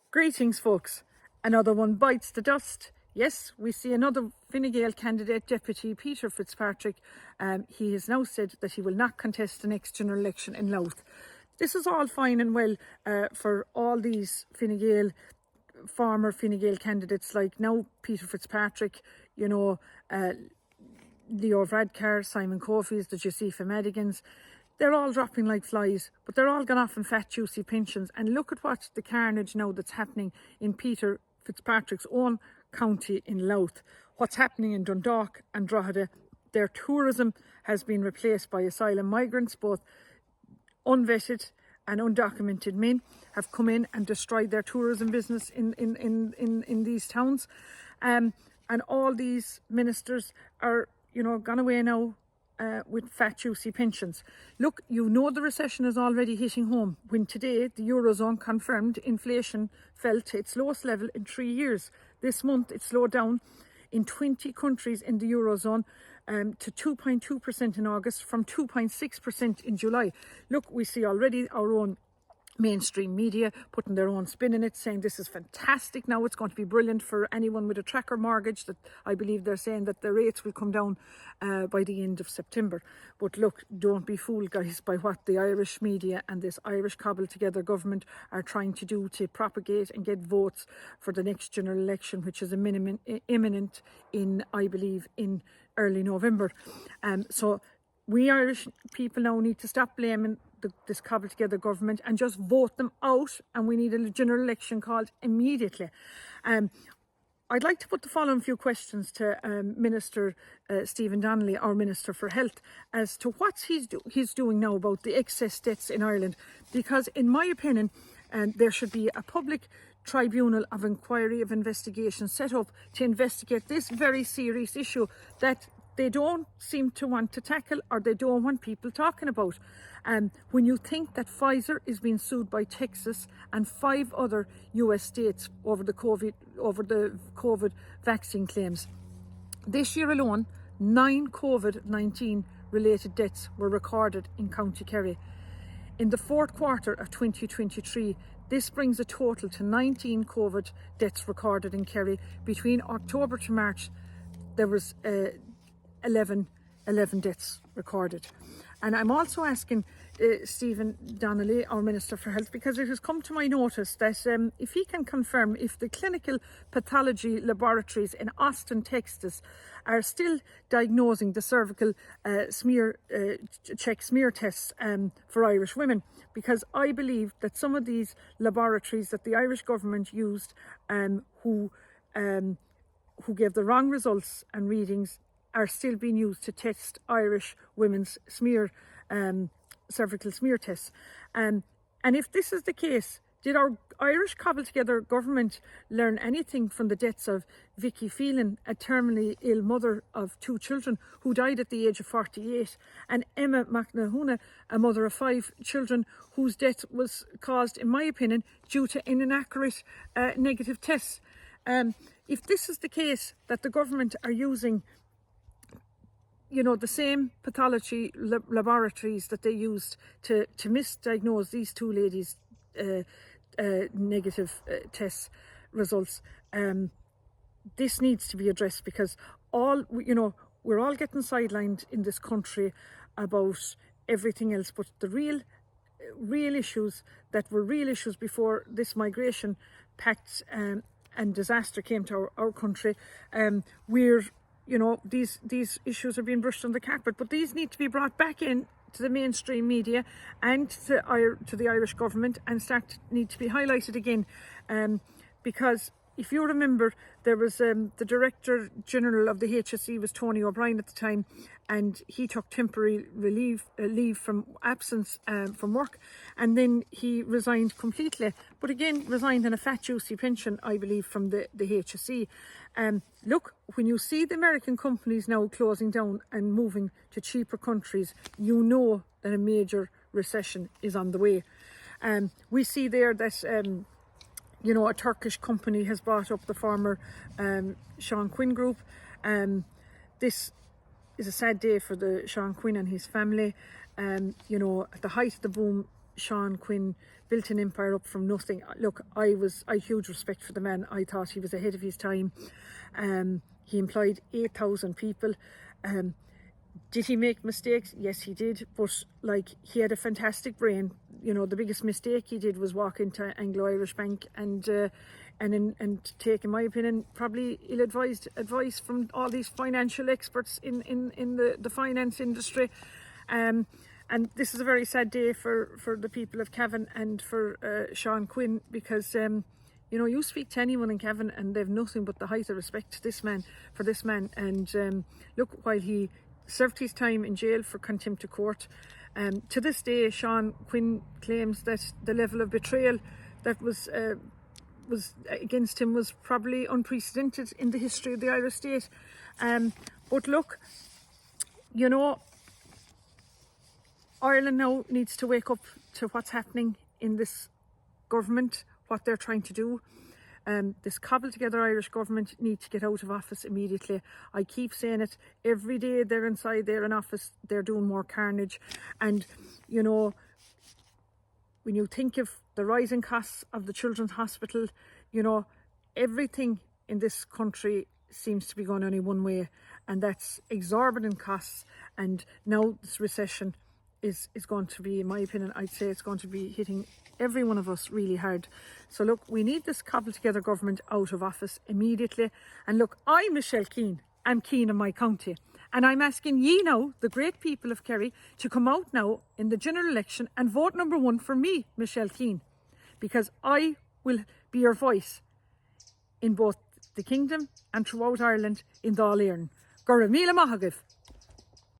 Greetings, folks. Another one bites the dust. Yes, we see another Fine Gael candidate, Deputy Peter Fitzpatrick. He has now said that he will not contest the next general election in Louth. This is all fine and well for all these Fine Gael, former Fine Gael candidates like now Peter Fitzpatrick, Leo Varadkar, Simon Coffey's, the Josepha Madigans. They're all dropping like flies, but they're all gone off in fat, juicy pensions. And look at what the carnage now that's happening in Peter Fitzpatrick's own county in Louth. What's happening in Dundalk and Drogheda. Their tourism has been replaced by asylum migrants. Both unvetted and undocumented men have come in and destroyed their tourism business in these towns. And all these ministers are, gone away now with fat, juicy pensions. Look, the recession is already hitting home when today the Eurozone confirmed inflation fell to its lowest level in 3 years. This month it slowed down in 20 countries in the Eurozone to 2.2% in August from 2.6% in July. Look, we see already our own mainstream media putting their own spin in it, saying this is fantastic now, it's going to be brilliant for anyone with a tracker mortgage. That I believe they're saying that the rates will come down by the end of September. But look, don't be fooled, guys, by what the Irish media and this Irish cobbled together government are trying to do to propagate and get votes for the next general election, which is imminent in, I believe, in early November. So we Irish people now need to stop blaming this cobbled together government and just vote them out, and we need a general election called immediately. I'd like to put the following few questions to Minister Stephen Donnelly, our Minister for Health, as to what he's doing now about the excess deaths in Ireland, because in my opinion there should be a public tribunal of inquiry, of investigation set up to investigate this very serious issue that they don't seem to want to tackle, or they don't want people talking about. When you think that Pfizer is being sued by Texas and 5 other US states over the COVID vaccine claims. This year alone, 9 COVID-19 related deaths were recorded in County Kerry. In the fourth quarter of 2023, this brings a total to 19 COVID deaths recorded in Kerry. Between October to March, there was 11 deaths recorded. And I'm also asking Stephen Donnelly, our Minister for Health, because it has come to my notice that if he can confirm if the clinical pathology laboratories in Austin, Texas are still diagnosing the cervical smear tests for Irish women, because I believe that some of these laboratories that the Irish government used who gave the wrong results and readings are still being used to test Irish women's cervical smear tests. And if this is the case, did our Irish cobbled together government learn anything from the deaths of Vicky Phelan, a terminally ill mother of 2 children who died at the age of 48, and Emma McNahuna, a mother of 5 children whose death was caused, in my opinion, due to inaccurate negative tests? If this is the case, that the government are using the same pathology laboratories that they used to misdiagnose these 2 ladies' negative test results, this needs to be addressed, because we're all getting sidelined in this country about everything else, but the real issues that were real issues before this migration pact and disaster came to our country, these issues are being brushed under the carpet, but these need to be brought back in to the mainstream media and to the Irish government, and need to be highlighted again, because if you remember, there was the Director General of the HSE was Tony O'Brien at the time, and he took temporary leave from absence from work, and then he resigned completely, but again resigned in a fat, juicy pension, I believe, from the HSE. Look, when you see the American companies now closing down and moving to cheaper countries, you know that a major recession is on the way. We see there that a Turkish company has bought up the former Sean Quinn Group. This is a sad day for the Sean Quinn and his family. At the height of the boom, Sean Quinn built an empire up from nothing. Look, I had huge respect for the man. I thought he was ahead of his time. He employed 8,000 people. Did he make mistakes? Yes, he did. But like, he had a fantastic brain. You know, the biggest mistake he did was walk into Anglo-Irish Bank and take, in my opinion, probably ill-advised advice from all these financial experts in the finance industry. And this is a very sad day for the people of Cavan and for Sean Quinn, because you know, you speak to anyone in Cavan and they've nothing but the height of respect to this man, and look, while he served his time in jail for contempt of court, to this day Sean Quinn claims that the level of betrayal that was against him was probably unprecedented in the history of the Irish state. But look, you know, Ireland now needs to wake up to what's happening in this government, what they're trying to do. This cobbled together Irish government needs to get out of office immediately. I keep saying it, every day they're inside there in office, they're doing more carnage. And, you know, when you think of the rising costs of the Children's Hospital, you know, everything in this country seems to be going only one way, and that's exorbitant costs. And now this recession is going to be, in my opinion, I'd say it's going to be hitting every one of us really hard. So look, we need this cobbled together government out of office immediately. And look, I'm Michelle Keane. I'm Keane in my county. And I'm asking ye now, the great people of Kerry, to come out now in the general election and vote number 1 for me, Michelle Keane. Because I will be your voice in both the kingdom and throughout Ireland in Dáil Éireann. Gura míle maithagibh.